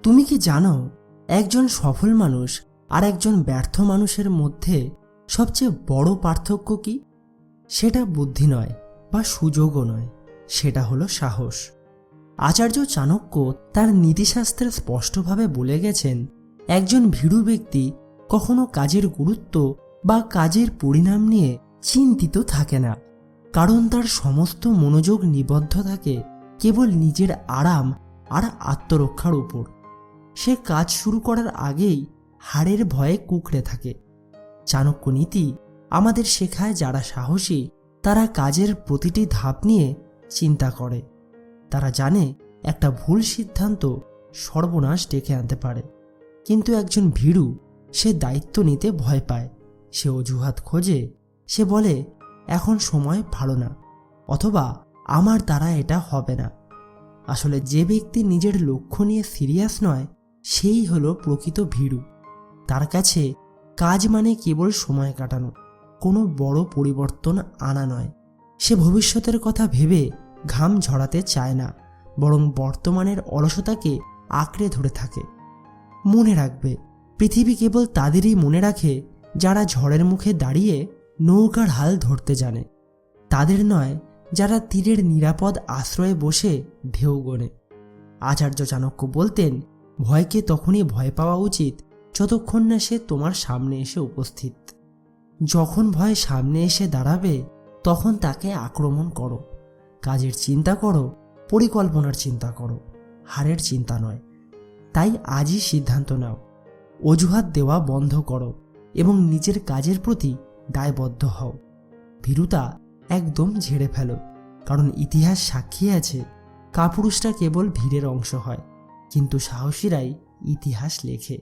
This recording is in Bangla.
তুমি কি জানো একজন সফল মানুষ আর একজন ব্যর্থ মানুষের মধ্যে সবচেয়ে বড় পার্থক্য কি? সেটা বুদ্ধি নয় বা সুযোগও নয়, সেটা হলো সাহস। আচার্য চাণক্য তার নীতিশাস্ত্রে স্পষ্টভাবে বলে গেছেন, একজন ভীরু ব্যক্তি কখনো কাজের গুরুত্ব বা কাজের পরিণাম নিয়ে চিন্তিত থাকে না, কারণ তার সমস্ত মনোযোগ নিবদ্ধ থাকে কেবল নিজের আরাম আর আত্মরক্ষার উপর। সে কাজ শুরু করার আগেই হারের ভয়ে কুঁকড়ে থাকে। চাণক্য নীতি আমাদের শেখায়, যারা সাহসী তারা কাজের প্রতিটি ধাপ নিয়ে চিন্তা করে। তারা জানে একটা ভুল সিদ্ধান্ত সর্বনাশ ডেকে আনতে পারে। কিন্তু একজন ভীরু সে দায়িত্ব নিতে ভয় পায়। সে অজুহাত খোঁজে, সে বলে এখন সময় ভালো না, অথবা আমার দ্বারা এটা হবে না। আসলে যে ব্যক্তি নিজের লক্ষ্য নিয়ে সিরিয়াস নয়, সেই হলো প্রকৃত ভীরু। তার কাছে কাজ মানে কেবল সময় কাটানো, কোনো বড় পরিবর্তন আনা নয়। সে ভবিষ্যতের কথা ভেবে ঘাম ঝরাতে চায় না, বরং বর্তমানের অলসতাকে আঁকড়ে ধরে থাকে। মনে রাখবে, পৃথিবী কেবল তাদেরই মনে রাখে যারা ঝড়ের মুখে দাঁড়িয়ে নৌকার হাল ধরতে জানে, তাদের নয় যারা তীরের নিরাপদ আশ্রয়ে বসে ঢেউ গোনে। আচার্য চাণক্য বলতেন, ভয়কে তখনই ভয় পাওয়া উচিত যতক্ষণ না সে তোমার সামনে এসে উপস্থিত। যখন ভয় সামনে এসে দাঁড়াবে তখন তাকে আক্রমণ করো। কাজের চিন্তা করো, পরিকল্পনার চিন্তা করো, হারের চিন্তা নয়। তাই আজই সিদ্ধান্ত নাও, অজুহাত দেওয়া বন্ধ করো এবং নিজের কাজের প্রতি দায়বদ্ধ হও। ভীরুতা একদম ঝেড়ে ফেলো, কারণ ইতিহাস সাক্ষী আছে কাপুরুষরা কেবল ভিড়ের অংশ হয়, কিন্তু সাহসীরাই ইতিহাস লেখে।